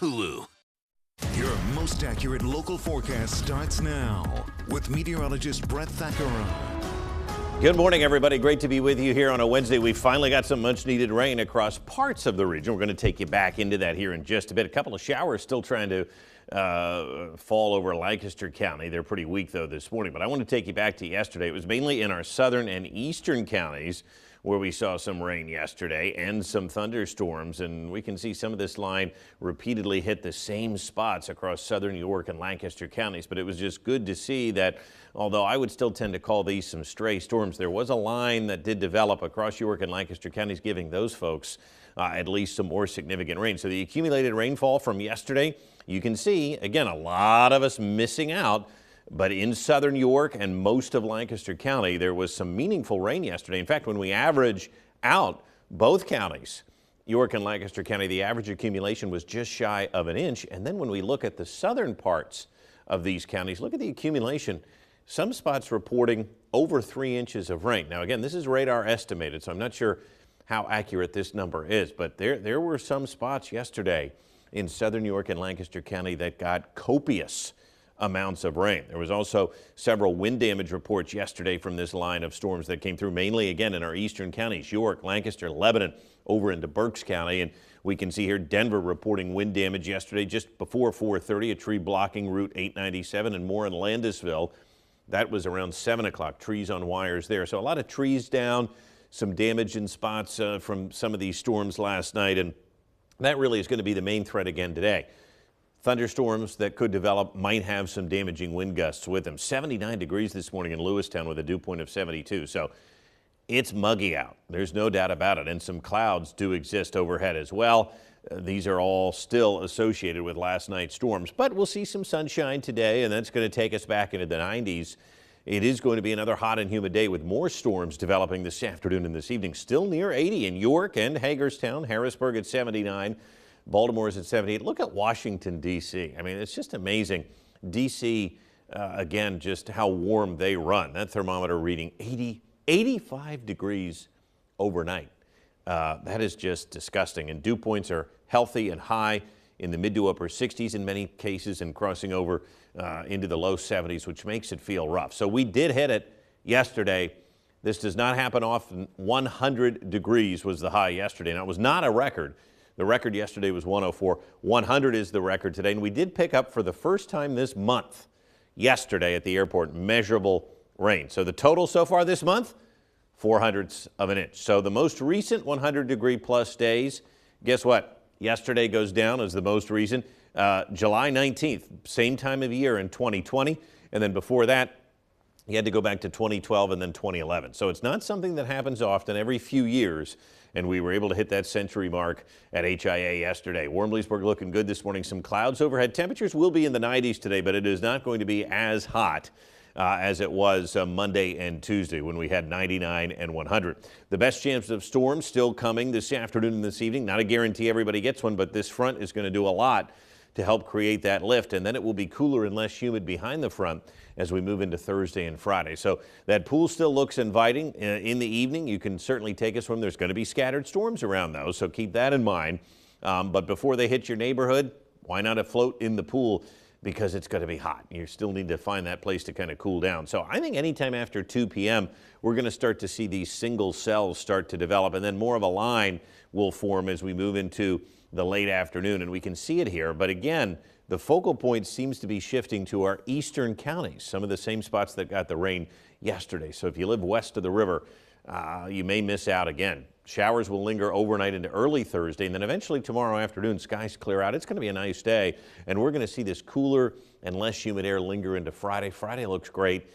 Hulu. Your most accurate local forecast starts now with meteorologist Brett Thackeray. Good morning, everybody. Great to be with you here on a Wednesday. We finally got some much needed rain across parts of the region. We're going to take you back into that here in just a bit. A couple of showers still trying to fall over Lancaster County. They're pretty weak, though, this morning. But I want to take you back to yesterday. It was mainly in our southern and eastern counties where we saw some rain yesterday and some thunderstorms. And we can see some of this line repeatedly hit the same spots across southern York and Lancaster counties. But it was just good to see that, although I would still tend to call these some stray storms, there was a line that did develop across York and Lancaster counties, giving those folks at least some more significant rain. So the accumulated rainfall from yesterday, you can see, again, a lot of us missing out. But in southern York and most of Lancaster County, there was some meaningful rain yesterday. In fact, when we average out both counties, York and Lancaster County, the average accumulation was just shy of an inch. And then when we look at the southern parts of these counties, look at the accumulation. Some spots reporting over 3 inches of rain. Now, again, this is radar estimated, so I'm not sure how accurate this number is. But there were some spots yesterday in southern York and Lancaster County that got copious amounts of rain. There was also several wind damage reports yesterday from this line of storms that came through, mainly again in our eastern counties, York, Lancaster, Lebanon, over into Berks County. And we can see here Denver reporting wind damage yesterday just before 4:30, a tree blocking Route 897, and more in Landisville. That was around 7 o'clock, trees on wires there. So a lot of trees down, some damage in spots from some of these storms last night. And that really is going to be the main threat again today. Thunderstorms that could develop might have some damaging wind gusts with them. 79 degrees this morning in Lewistown with a dew point of 72. So it's muggy out. There's no doubt about it. And some clouds do exist overhead as well. These are all still associated with last night's storms. But we'll see some sunshine today, and that's going to take us back into the 90s. It is going to be another hot and humid day with more storms developing this afternoon and this evening. Still near 80 in York and Hagerstown. Harrisburg at 79. Baltimore's at 78. Look at Washington, D.C. I mean, it's just amazing. D.C., again, just how warm they run. That thermometer reading 85 degrees overnight. That is just disgusting. And dew points are healthy and high in the mid to upper 60s in many cases and crossing over into the low 70s, which makes it feel rough. So we did hit it yesterday. This does not happen often. 100 degrees was the high yesterday. Now, it was not a record. The record yesterday was 104. 100 is the record today. And we did pick up for the first time this month, yesterday at the airport, measurable rain. So the total so far this month, 0.04 of an inch. So the most recent 100-degree plus days, guess what? Yesterday goes down as the most recent. July 19th, same time of year in 2020. And then before that, you had to go back to 2012 and then 2011. So it's not something that happens often, every few years. And we were able to hit that century mark at HIA yesterday. Warm Leesburg looking good this morning. Some clouds overhead. Temperatures will be in the 90s today, but it is not going to be as hot as it was Monday and Tuesday when we had 99 and 100. The best chance of storms still coming this afternoon and this evening. Not a guarantee everybody gets one, but this front is going to do a lot to help create that lift. And then it will be cooler and less humid behind the front as we move into Thursday and Friday. So that pool still looks inviting. In the evening, you can certainly take a swim. There's going to be scattered storms around those, so keep that in mind. But before they hit your neighborhood, why not a float in the pool? Because it's going to be hot. You still need to find that place to kind of cool down. So I think anytime after 2 p.m., we're going to start to see these single cells start to develop, and then more of a line will form as we move into the late afternoon, and we can see it here. But again, the focal point seems to be shifting to our eastern counties, some of the same spots that got the rain yesterday. So if you live west of the river, you may miss out again. Showers will linger overnight into early Thursday, and then eventually tomorrow afternoon, skies clear out. It's going to be a nice day, and we're going to see this cooler and less humid air linger into Friday. Friday looks great,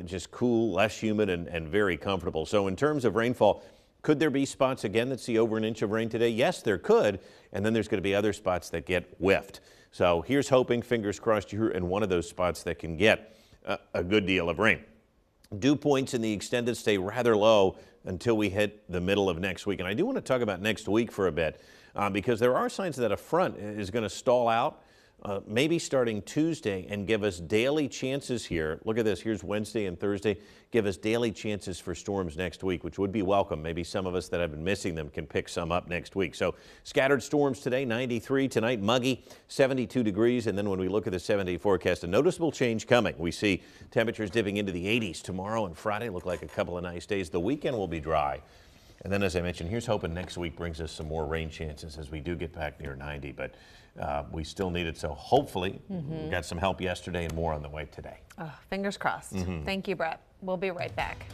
just cool, less humid, and very comfortable. So in terms of rainfall, could there be spots again that see over an inch of rain today? Yes, there could, and then there's going to be other spots that get whiffed. So here's hoping, fingers crossed, you're in one of those spots that can get a good deal of rain. Dew points in the extended stay rather low until we hit the middle of next week. And I do want to talk about next week for a bit because there are signs that a front is going to stall out maybe starting Tuesday, and give us daily chances here. Look at this. Here's Wednesday and Thursday. Give us daily chances for storms next week, which would be welcome. Maybe some of us that have been missing them can pick some up next week. So scattered storms today, 93. Tonight, muggy, 72 degrees. And then when we look at the 7-day forecast, a noticeable change coming. We see temperatures dipping into the 80s tomorrow and Friday. Look like a couple of nice days. The weekend will be dry. And then, as I mentioned, here's hoping next week brings us some more rain chances as we do get back near 90. But we still need it. So hopefully we got some help yesterday and more on the way today. Oh, fingers crossed. Thank you, Brett. We'll be right back.